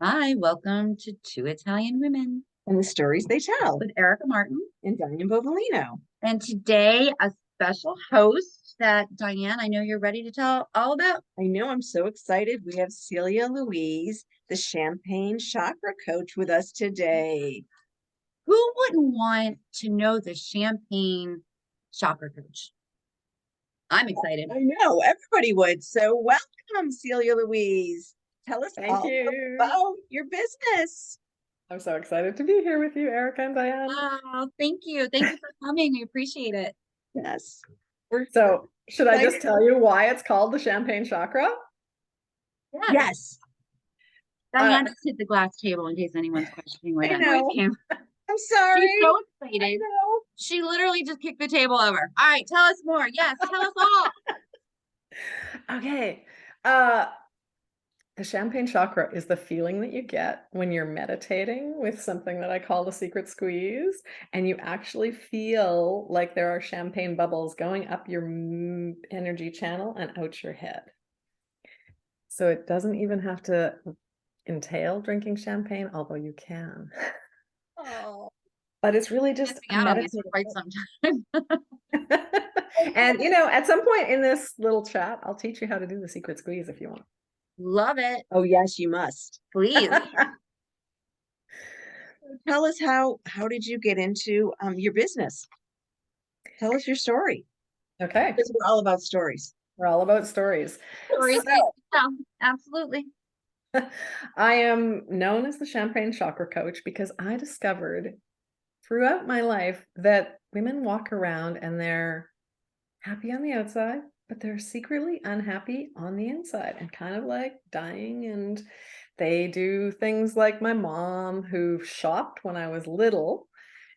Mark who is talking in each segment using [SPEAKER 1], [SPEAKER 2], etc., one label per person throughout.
[SPEAKER 1] Hi, welcome to Two Italian Women
[SPEAKER 2] and the stories they tell
[SPEAKER 1] with Erica Martin.
[SPEAKER 2] and Diane.
[SPEAKER 1] And today, a special host that Diane, I know you're ready to tell all about.
[SPEAKER 2] I know, I'm so excited. We have Celia Louise, the Champagne Chakra Coach, with us today.
[SPEAKER 1] Who wouldn't want to know the Champagne Chakra Coach? I'm excited.
[SPEAKER 2] I know, everybody would. So welcome, Celia Louise. Tell us
[SPEAKER 3] Thank
[SPEAKER 2] all
[SPEAKER 3] you.
[SPEAKER 2] about your business.
[SPEAKER 3] I'm so excited to be here with you, Erica and Diane.
[SPEAKER 1] Oh, thank you. Thank you for coming. We appreciate it.
[SPEAKER 2] Yes.
[SPEAKER 3] So should I just tell you why it's called the Champagne Chakra?
[SPEAKER 2] Yes.
[SPEAKER 1] Diane just hit the glass table in case anyone's questioning where
[SPEAKER 2] I
[SPEAKER 1] that
[SPEAKER 2] know.
[SPEAKER 1] noise came.
[SPEAKER 2] I'm sorry.
[SPEAKER 1] She's so excited. She literally just kicked the table over. All right, tell us more. Yes, tell us all.
[SPEAKER 3] Okay. The Champagne Chakra is the feeling that you get when you're meditating with something that I call the secret squeeze, and you actually feel like there are champagne bubbles going up your energy channel and out your head. So it doesn't even have to entail drinking champagne, although you can.
[SPEAKER 1] Oh,
[SPEAKER 3] but it's really just
[SPEAKER 1] meditating for quite some time.
[SPEAKER 3] And at some point in this little chat, I'll teach you how to do the secret squeeze if you want.
[SPEAKER 1] Love it.
[SPEAKER 2] Oh yes, you must.
[SPEAKER 1] Please.
[SPEAKER 2] Tell us how did you get into your business? Tell us your story.
[SPEAKER 3] Okay.
[SPEAKER 2] Because we're all about stories.
[SPEAKER 3] We're all about stories.
[SPEAKER 1] Stories. Yeah, absolutely.
[SPEAKER 3] I am known as the Champagne Chakra Coach because I discovered throughout my life that women walk around and they're happy on the outside, but they're secretly unhappy on the inside and kind of like dying. And they do things like my mom, who shopped when I was little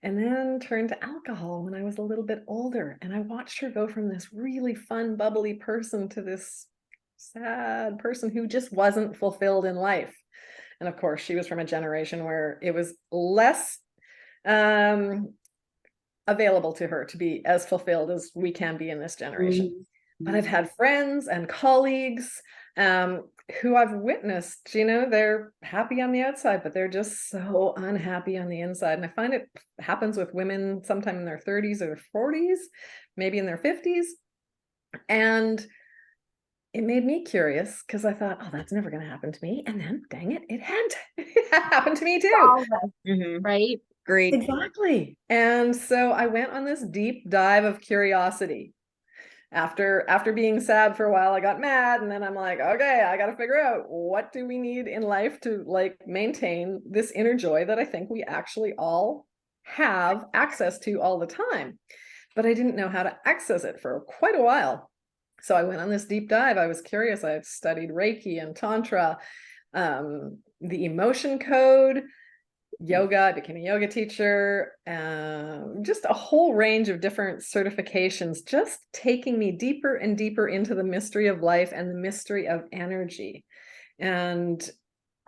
[SPEAKER 3] and then turned to alcohol when I was a little bit older. And I watched her go from this really fun, bubbly person to this sad person who just wasn't fulfilled in life. And of course, she was from a generation where it was less available to her to be as fulfilled as we can be in this generation. Mm-hmm. But I've had friends and colleagues who I've witnessed, they're happy on the outside, but they're just so unhappy on the inside. And I find it happens with women sometime in their 30s or 40s, maybe in their 50s. And it made me curious because I thought, oh, that's never going to happen to me. And then, dang it, it had happened to me too.
[SPEAKER 1] Mm-hmm. Right?
[SPEAKER 2] Great.
[SPEAKER 3] Exactly. And so I went on this deep dive of curiosity. After being sad for a while, I got mad, and then I'm like, okay, I got to figure out what do we need in life to maintain this inner joy that I think we actually all have access to all the time. But I didn't know how to access it for quite a while. So I went on this deep dive. I was curious. I had studied Reiki and Tantra, the emotion code, yoga. I became a yoga teacher, just a whole range of different certifications, just taking me deeper and deeper into the mystery of life and the mystery of energy, and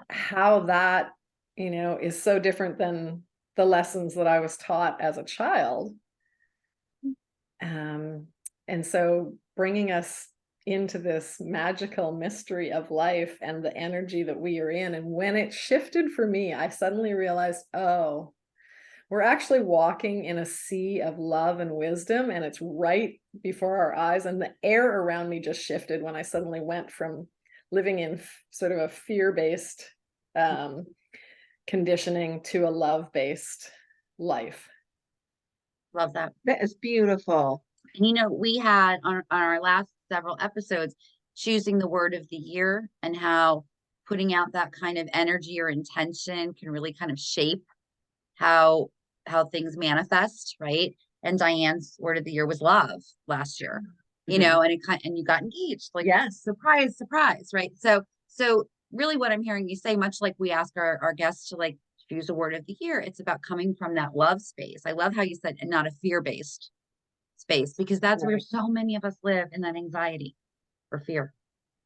[SPEAKER 3] how that, is so different than the lessons that I was taught as a child. And so bringing us into this magical mystery of life and the energy that we are in. And when it shifted for me, I suddenly realized, oh, we're actually walking in a sea of love and wisdom, and it's right before our eyes. And the air around me just shifted when I suddenly went from living in sort of a fear-based conditioning to a love-based life.
[SPEAKER 1] Love that.
[SPEAKER 2] That is beautiful.
[SPEAKER 1] And we had on our last several episodes choosing the word of the year, and how putting out that kind of energy or intention can really kind of shape how things manifest, right? And Diane's word of the year was love last year, mm-hmm. and you got engaged, yes, surprise, right? So really what I'm hearing you say, much like we ask our guests to choose a word of the year, it's about coming from that love space. I love how you said, and not a fear-based space, because that's right. Where so many of us live, in that anxiety or fear.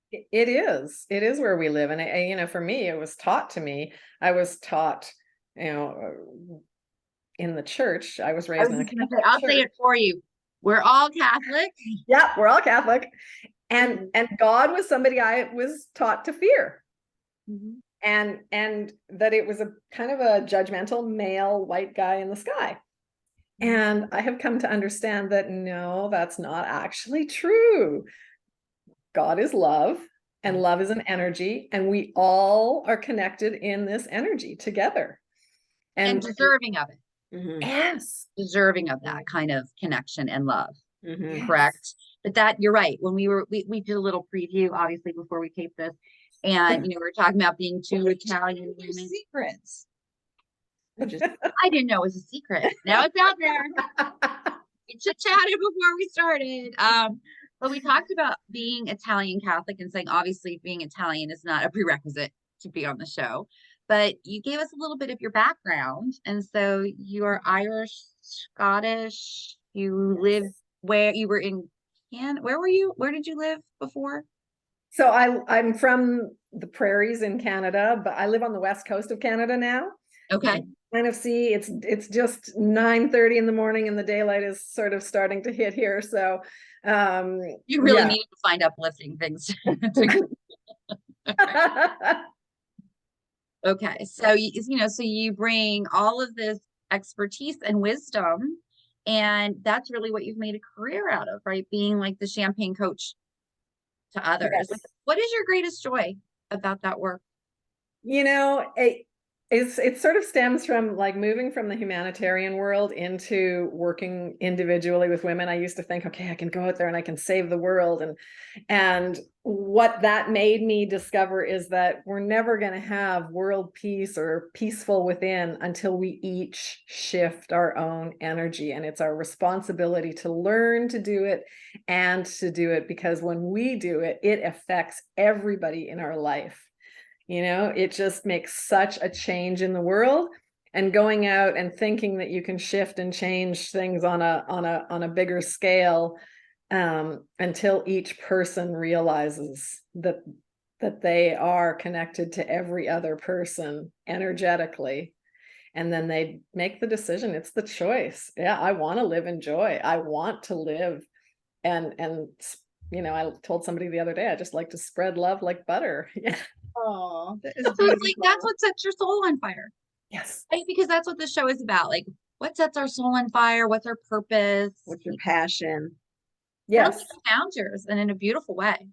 [SPEAKER 3] It is where we live. And for me, it was taught to me. I was taught, in the church. I was raised in a Catholic church.
[SPEAKER 1] I'll say it for you. We're all Catholic.
[SPEAKER 3] Yeah, we're all Catholic. And God was somebody I was taught to fear.
[SPEAKER 1] Mm-hmm.
[SPEAKER 3] and that it was a kind of a judgmental male white guy in the sky. And I have come to understand that no, that's not actually true. God is love, and love is an energy, and we all are connected in this energy together.
[SPEAKER 1] And deserving of it.
[SPEAKER 3] Yes.
[SPEAKER 1] Deserving of that kind of connection and love.
[SPEAKER 2] Mhm.
[SPEAKER 1] Correct. But that, you're right. When we did a little preview, obviously, before we taped this, and we were talking about being two Italian women.
[SPEAKER 2] Secrets.
[SPEAKER 1] I didn't know it was a secret. Now it's out there. We chit-chatted before we started. But we talked about being Italian Catholic and saying, obviously, being Italian is not a prerequisite to be on the show. But you gave us a little bit of your background. And so you are Irish, Scottish. You live where you were in Canada. Where were you? Where did you live before?
[SPEAKER 3] So I'm from the prairies in Canada, but I live on the west coast of Canada now.
[SPEAKER 1] Okay.
[SPEAKER 3] Kind of see it's just 9:30 in the morning and the daylight is sort of starting to hit here. So
[SPEAKER 1] you really need to find uplifting things to Okay, so so you bring all of this expertise and wisdom, and that's really what you've made a career out of, right? Being like the champagne coach to others.
[SPEAKER 3] Yes.
[SPEAKER 1] What is your greatest joy about that work?
[SPEAKER 3] It sort of stems from like moving from the humanitarian world into working individually with women. I used to think, okay, I can go out there and I can save the world. And what that made me discover is that we're never going to have world peace or peaceful within until we each shift our own energy. And it's our responsibility to learn to do it and to do it, because when we do it, it affects everybody in our life. It just makes such a change in the world, and going out and thinking that you can shift and change things on a bigger scale, until each person realizes that they are connected to every other person energetically. And then they make the decision. It's the choice. Yeah, I want to live in joy. I want to live. And I told somebody the other day, I just like to spread love like butter. Yeah.
[SPEAKER 2] Oh,
[SPEAKER 1] So it's like that's what sets your soul on fire.
[SPEAKER 3] Yes.
[SPEAKER 1] Right? Because that's what the show is about. Like, what sets our soul on fire? What's our purpose?
[SPEAKER 2] What's your passion?
[SPEAKER 3] Yes.
[SPEAKER 1] You found yours, and in a beautiful way.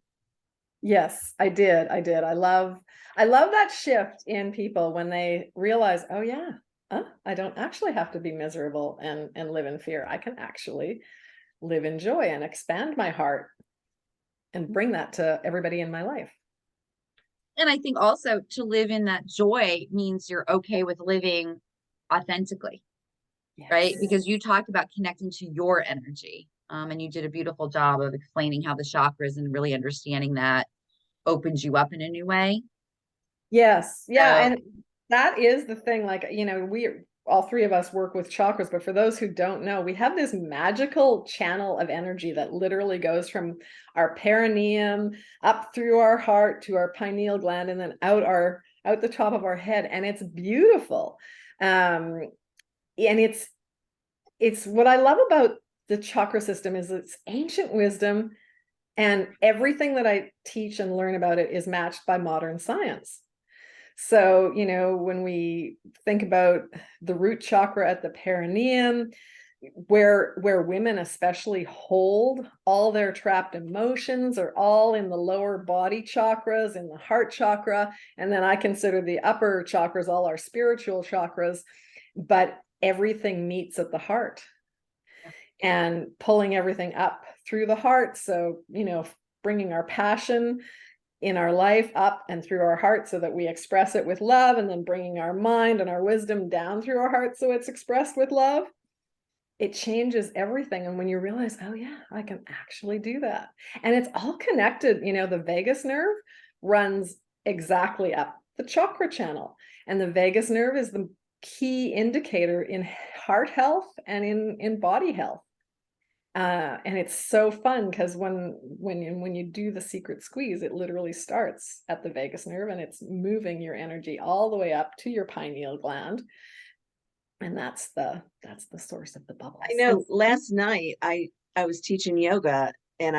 [SPEAKER 3] Yes, I did. I love that shift in people when they realize, oh yeah, I don't actually have to be miserable and live in fear. I can actually live in joy and expand my heart and bring that to everybody in my life.
[SPEAKER 1] And I think also to live in that joy means you're okay with living authentically, right? Because you talked about connecting to your energy. And you did a beautiful job of explaining how the chakras and really understanding that opens you up in a new way.
[SPEAKER 3] Yes. Yeah. And that is the thing. Like, we all three of us work with chakras, but for those who don't know, we have this magical channel of energy that literally goes from our perineum up through our heart to our pineal gland, and then out the top of our head. And it's beautiful. And it's what I love about the chakra system is it's ancient wisdom, and everything that I teach and learn about it is matched by modern science. So, when we think about the root chakra at the perineum, where women especially hold all their trapped emotions, are all in the lower body chakras, in the heart chakra. And then I consider the upper chakras all our spiritual chakras, but everything meets at the heart and pulling everything up through the heart. So, bringing our passion in our life up and through our heart so that we express it with love, and then bringing our mind and our wisdom down through our heart so it's expressed with love. It changes everything. And when you realize, oh yeah, I can actually do that. And it's all connected. The vagus nerve runs exactly up the chakra channel. And the vagus nerve is the key indicator in heart health and in body health. And it's so fun because when you do the secret squeeze, it literally starts at the vagus nerve, and it's moving your energy all the way up to your pineal gland. And that's the source of the bubbles.
[SPEAKER 2] I know last night I was teaching yoga, and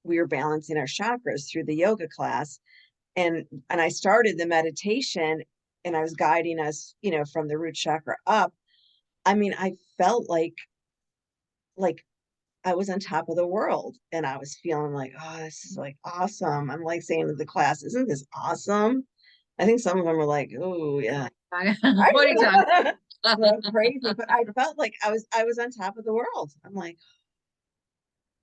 [SPEAKER 2] we were balancing our chakras through the yoga class. and I started the meditation, and I was guiding us, from the root chakra up. I mean, I felt like I was on top of the world, and I was feeling like, oh, this is like awesome. I'm like saying to the class, isn't this awesome? I think some of them were like, oh yeah.
[SPEAKER 1] What are you talking
[SPEAKER 2] That's crazy. But I felt like I was on top of the world. I'm like,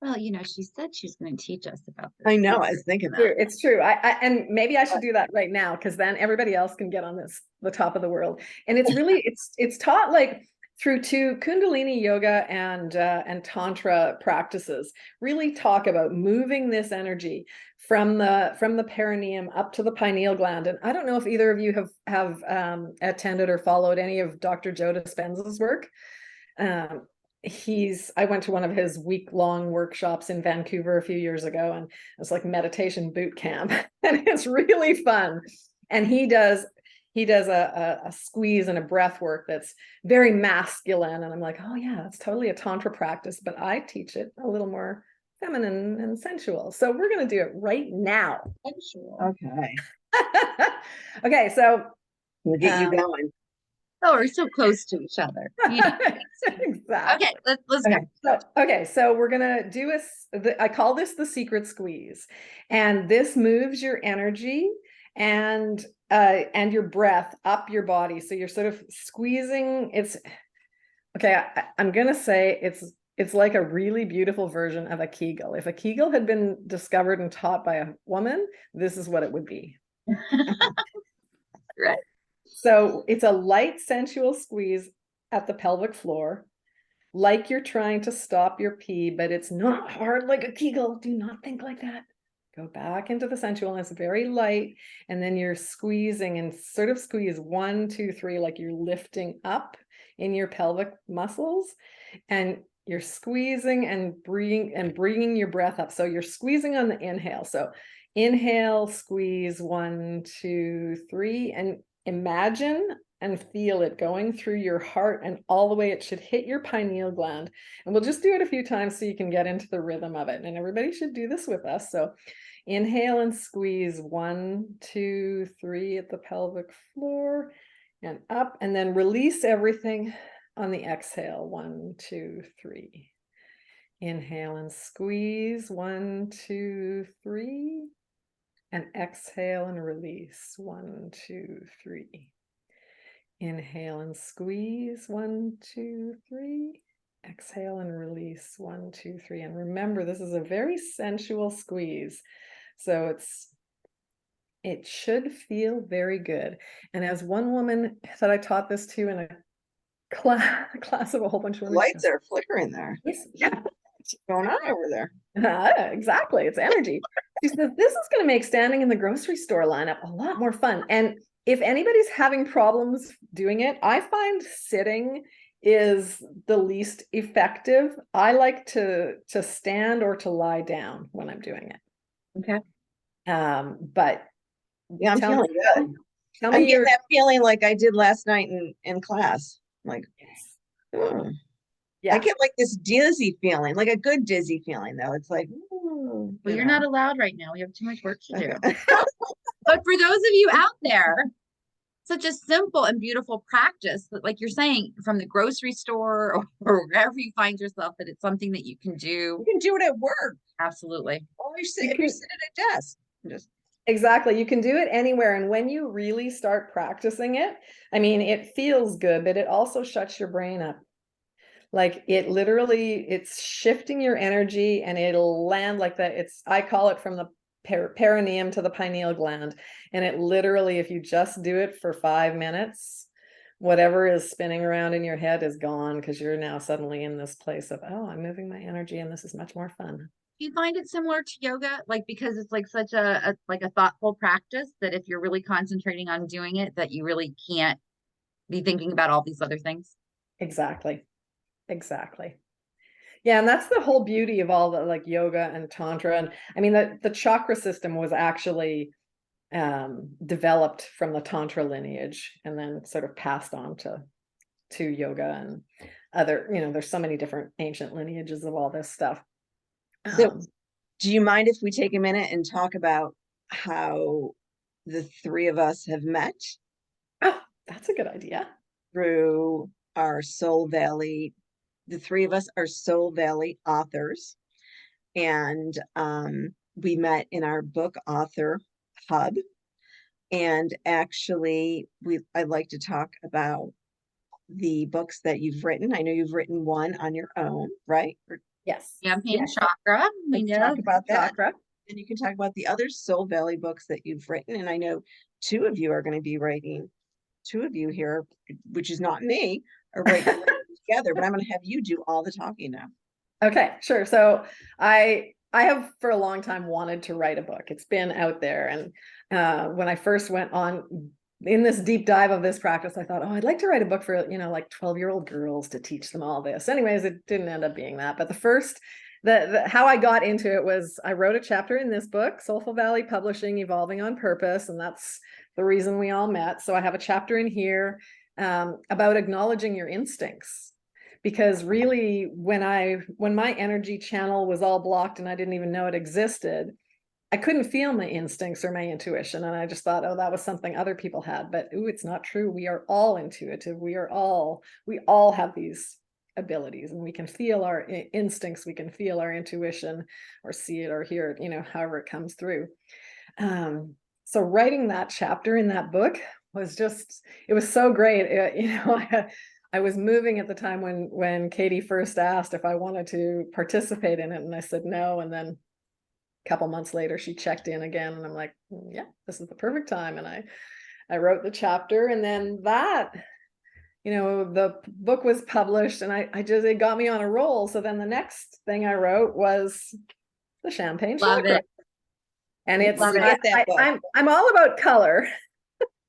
[SPEAKER 1] Well, she said she's going to teach us about this.
[SPEAKER 2] I know, I was thinking that.
[SPEAKER 3] It's true. And maybe I should do that right now, because then everybody else can get on the top of the world. And it's really, it's taught like through two Kundalini yoga and Tantra practices, really talk about moving this energy from the perineum up to the pineal gland. And I don't know if either of you have attended or followed any of Dr. Joe Dispenza's work. I went to one of his week-long workshops in Vancouver a few years ago, and it's like meditation boot camp, and it's really fun. And he does a squeeze and a breath work that's very masculine, and I'm like, oh yeah, that's totally a tantra practice, but I teach it a little more feminine and sensual. So we're going to do it right now.
[SPEAKER 1] Sensual.
[SPEAKER 2] Okay.
[SPEAKER 3] Okay, so
[SPEAKER 2] We'll get you going.
[SPEAKER 1] Oh, we're so close to each other.
[SPEAKER 3] exactly.
[SPEAKER 1] Okay, let's go.
[SPEAKER 3] So we're gonna do I call this the secret squeeze, and this moves your energy and your breath up your body. So you're sort of squeezing. I'm gonna say it's like a really beautiful version of a Kegel. If a Kegel had been discovered and taught by a woman, this is what it would be.
[SPEAKER 1] Right.
[SPEAKER 3] So it's a light, sensual squeeze at the pelvic floor, like you're trying to stop your pee, but it's not hard like a Kegel. Do not think like that. Go back into the sensualness, very light, and then you're squeezing and sort of squeeze 1, 2, 3, like you're lifting up in your pelvic muscles, and you're squeezing and bringing your breath up. So you're squeezing on the inhale. So inhale, squeeze 1, 2, 3, and imagine and feel it going through your heart and all the way. It should hit your pineal gland. And we'll just do it a few times so you can get into the rhythm of it. And everybody should do this with us. So inhale and squeeze 1, 2, 3 at the pelvic floor and up, and then release everything on the exhale. 1, 2, 3. Inhale and squeeze 1, 2, 3. And exhale and release 1, 2, 3. Inhale and squeeze 1, 2, 3. Exhale and release 1, 2, 3. And remember, this is a very sensual squeeze. So it should feel very good. And as one woman that I taught this to in a class of a whole bunch of women.
[SPEAKER 2] Lights are flickering there.
[SPEAKER 3] Yeah.
[SPEAKER 2] What's going on over there?
[SPEAKER 3] Exactly. It's energy. She says, this is going to make standing in the grocery store lineup a lot more fun. And if anybody's having problems doing it, I find sitting is the least effective. I like to stand or to lie down when I'm doing it.
[SPEAKER 1] Okay.
[SPEAKER 3] But
[SPEAKER 2] yeah, I'm feeling good.
[SPEAKER 3] I'm
[SPEAKER 2] getting that feeling like I did last night in class. Like, yeah, I get like this dizzy feeling, like a good dizzy feeling though. It's like,
[SPEAKER 1] well, you're not allowed right now. We have too much work to do. But for those of you out there, such a simple and beautiful practice that, like you're saying, from the grocery store or wherever you find yourself, that it's something that you can do.
[SPEAKER 2] You can do it at work.
[SPEAKER 1] Absolutely.
[SPEAKER 2] Or if you sit at a desk.
[SPEAKER 3] Exactly. You can do it anywhere. And when you really start practicing it, I mean, it feels good, but it also shuts your brain up. Like it's shifting your energy, and it'll land like that. I call it from the perineum to the pineal gland. And it literally, if you just do it for 5 minutes, whatever is spinning around in your head is gone, because you're now suddenly in this place of, oh, I'm moving my energy and this is much more fun.
[SPEAKER 1] Do you find it similar to yoga? Like, because it's like such a thoughtful practice that if you're really concentrating on doing it, that you really can't be thinking about all these other things?
[SPEAKER 3] Exactly. Yeah, and that's the whole beauty of all the like yoga and tantra. And I mean, the chakra system was actually developed from the tantra lineage and then sort of passed on to yoga and other, there's so many different ancient lineages of all this stuff.
[SPEAKER 2] So do you mind if we take a minute and talk about how the three of us have met
[SPEAKER 3] Oh, that's a good idea.
[SPEAKER 2] through our Soul Valley. The three of us are Soul Valley authors, and we met in our book author hub. And actually, I'd like to talk about the books that you've written. I know you've written one on your own, right?
[SPEAKER 3] Yes.
[SPEAKER 1] Champagne
[SPEAKER 3] Yes.
[SPEAKER 1] Chakra.
[SPEAKER 2] Let's talk about that.
[SPEAKER 3] Chakra.
[SPEAKER 2] And you can talk about the other Soul Valley books that you've written. And I know two of you are going to be writing, two of you here, which is not me, are writing together, but I'm going to have you do all the talking now.
[SPEAKER 3] Okay, sure. So I have for a long time wanted to write a book. It's been out there. And when I first went on in this deep dive of this practice, I thought, oh, I'd like to write a book for, like 12-year-old girls to teach them all this. Anyways, it didn't end up being that. But how I got into it was I wrote a chapter in this book, Soulvalley Publishing, Evolving on Purpose. And that's the reason we all met. So I have a chapter in here about acknowledging your instincts. Because really, when my energy channel was all blocked and I didn't even know it existed, I couldn't feel my instincts or my intuition. And I just thought, oh, that was something other people had. But it's not true. We are all intuitive. We all have these abilities, and we can feel our instincts. We can feel our intuition, or see it or hear it, however it comes through. So writing that chapter in that book was it was so great. I was moving at the time when Katie first asked if I wanted to participate in it, and I said no. And then a couple months later, she checked in again, and I'm like, yeah, this is the perfect time. And I wrote the chapter, and then the book was published, and it got me on a roll. So then the next thing I wrote was the Champagne Chakra.
[SPEAKER 1] It.
[SPEAKER 3] And it's
[SPEAKER 2] book.
[SPEAKER 3] I'm all about color.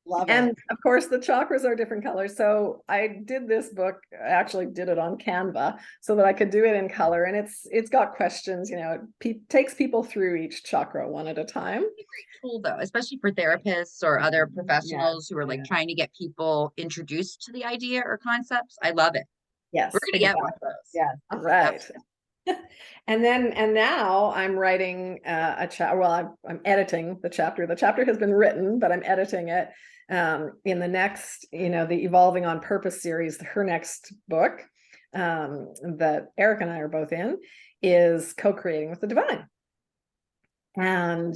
[SPEAKER 2] Love
[SPEAKER 3] and
[SPEAKER 2] it.
[SPEAKER 3] Of course, the chakras are different colors. So I did this book, I actually did it on Canva so that I could do it in color. And it's got questions, it takes people through each chakra one at a time.
[SPEAKER 1] It's a great tool, though, especially for therapists or other professionals who are like trying to get people introduced to the idea or concepps. I love it.
[SPEAKER 3] Yes.
[SPEAKER 1] We're going to get one of those.
[SPEAKER 2] Yeah.
[SPEAKER 3] All right. And now I'm writing a chapter. Well, I'm editing the chapter. The chapter has been written, but I'm editing it. In the next, the Evolving on Purpose series, her next book that Erica and I are both in is Co-Creating with the Divine. And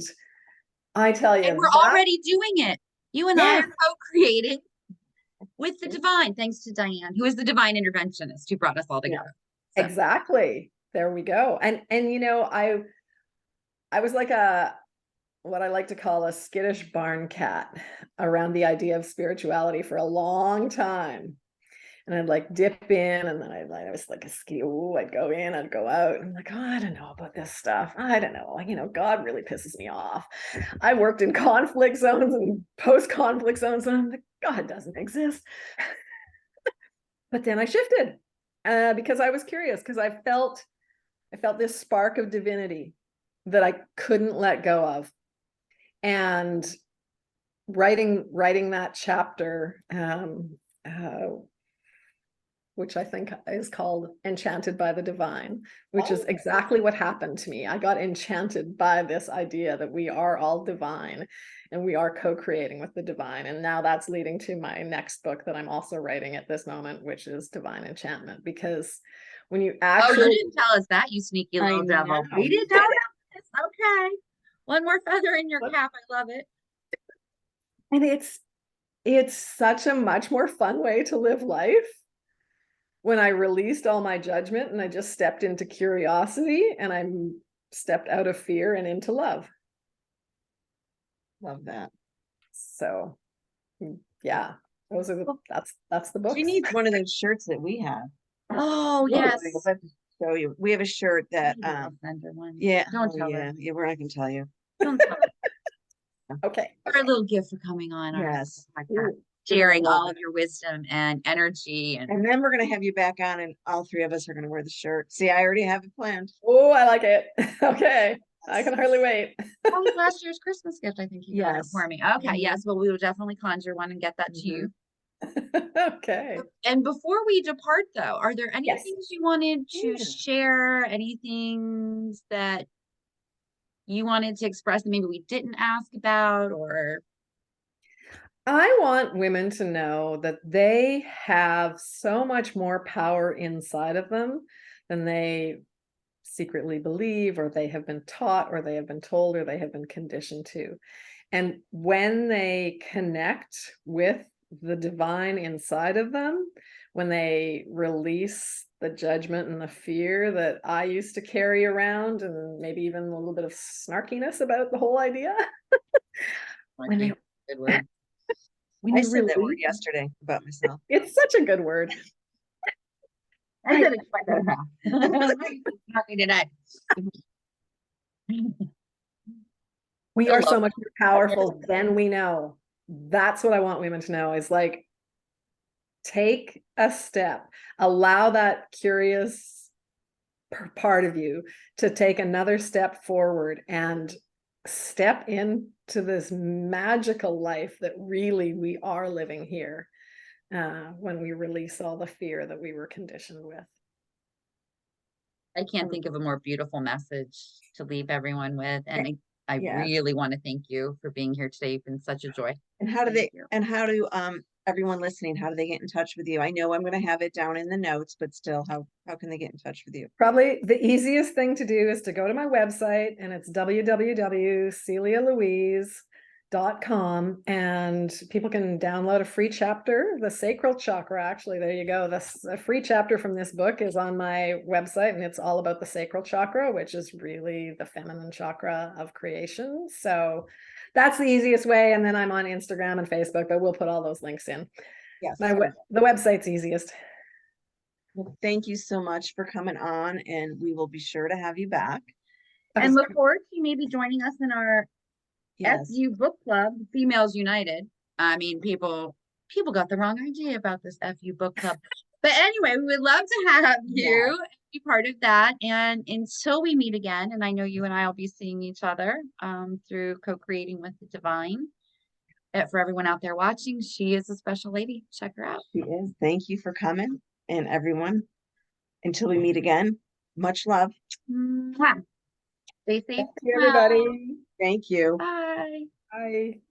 [SPEAKER 3] I tell you,
[SPEAKER 1] and we're already doing it. You and I are co-creating with the divine, thanks to Diane, who is the divine interventionist who brought us all together.
[SPEAKER 3] Yeah, so. Exactly. There we go. And I was like what I like to call a skittish barn cat around the idea of spirituality for a long time. And I'd like dip in, and then I was like a skitty, I'd go in, I'd go out. And I'm like, oh, I don't know about this stuff. I don't know. God really pisses me off. I worked in conflict zones and post-conflict zones, and I'm like, God doesn't exist. But then I shifted because I was curious, because I felt this spark of divinity that I couldn't let go of. And writing that chapter, which I think is called Enchanted by the Divine, which is exactly what happened to me. I got enchanted by this idea that we are all divine and we are co-creating with the divine. And now that's leading to my next book that I'm also writing at this moment, which is Divine Enchantment. Because when you actually...
[SPEAKER 1] Oh, you didn't tell us that, you sneaky little devil. We didn't tell you. Okay. One more feather in your cap. I love it.
[SPEAKER 3] And it's such a much more fun way to live life when I released all my judgment and I just stepped into curiosity, and I stepped out of fear and into love.
[SPEAKER 2] Love that.
[SPEAKER 3] So yeah, that's the book.
[SPEAKER 2] She needs one of those shirts that we have.
[SPEAKER 1] Oh, yes.
[SPEAKER 2] Let's show you. We have a shirt that
[SPEAKER 1] Send her one.
[SPEAKER 2] yeah.
[SPEAKER 1] Don't tell
[SPEAKER 2] her.
[SPEAKER 1] her.
[SPEAKER 2] Yeah, we're not gonna tell you.
[SPEAKER 1] Don't tell her.
[SPEAKER 3] Okay.
[SPEAKER 1] For a little gift for coming on
[SPEAKER 2] Yes.
[SPEAKER 1] our podcast, sharing all of your wisdom and energy. And
[SPEAKER 2] then we're gonna have you back on, and all three of us are gonna wear the shirt. See, I already have it planned.
[SPEAKER 3] Oh, I like it. Okay. I can hardly wait.
[SPEAKER 1] That was last year's Christmas gift, I think you got it for me. Okay, yes. Well, we will definitely conjure one and get that to you.
[SPEAKER 3] Okay.
[SPEAKER 1] And before we depart, though, are there any things you wanted to share? Anything that you wanted to express that maybe we didn't ask about, or
[SPEAKER 3] I want women to know that they have so much more power inside of them than they secretly believe, or they have been taught, or they have been told, or they have been conditioned to. And when they connect with the divine inside of them, when they release the judgment and the fear that I used to carry around, and maybe even a little bit of snarkiness about the whole idea, when they,
[SPEAKER 1] Good word.
[SPEAKER 3] when
[SPEAKER 2] I
[SPEAKER 3] you
[SPEAKER 2] said that word
[SPEAKER 3] release,
[SPEAKER 2] yesterday about myself.
[SPEAKER 3] it's such a good word.
[SPEAKER 1] I didn't expect that to happen. Happy today.
[SPEAKER 3] We
[SPEAKER 1] I
[SPEAKER 3] are
[SPEAKER 1] love
[SPEAKER 3] so much more powerful than we know. That's what I want women to know, is like, take a step, allow that curious part of you to take another step forward and step into this magical life that really we are living here, when we release all the fear that we were conditioned with.
[SPEAKER 1] I can't think of a more beautiful message to leave everyone with. And I
[SPEAKER 2] Yeah.
[SPEAKER 1] really want to thank you for being here today. You've been such a joy.
[SPEAKER 2] And how do
[SPEAKER 1] Thank
[SPEAKER 2] they,
[SPEAKER 1] you.
[SPEAKER 2] and how do everyone listening, how do they get in touch with you? I know I'm going to have it down in the notes, but still, how can they get in touch with you?
[SPEAKER 3] Probably the easiest thing to do is to go to my website, and it's www.celialouise.com, and people can download a free chapter, the sacral chakra. Actually, there you go. A free chapter from this book is on my website, and it's all about the sacral chakra, which is really the feminine chakra of creation. So that's the easiest way. And then I'm on Instagram and Facebook, but we'll put all those links in.
[SPEAKER 2] Yes.
[SPEAKER 3] The website's easiest.
[SPEAKER 2] Well, thank you so much for coming on, and we will be sure to have you back.
[SPEAKER 1] And look forward to you maybe joining us in our
[SPEAKER 2] Yes.
[SPEAKER 1] FU book club, Females United. I mean, people got the wrong idea about this FU book club. But anyway, we would love to have you be part of that. And until we meet again, and I know you and I will be seeing each other through co-creating with the divine. For everyone out there watching, she is a special lady. Check her out.
[SPEAKER 2] She is. Thank you for coming, and everyone, until we meet again, much love.
[SPEAKER 1] Mwah. Stay safe.
[SPEAKER 3] Thank you, everybody.
[SPEAKER 2] Thank you.
[SPEAKER 1] Bye.
[SPEAKER 3] Bye.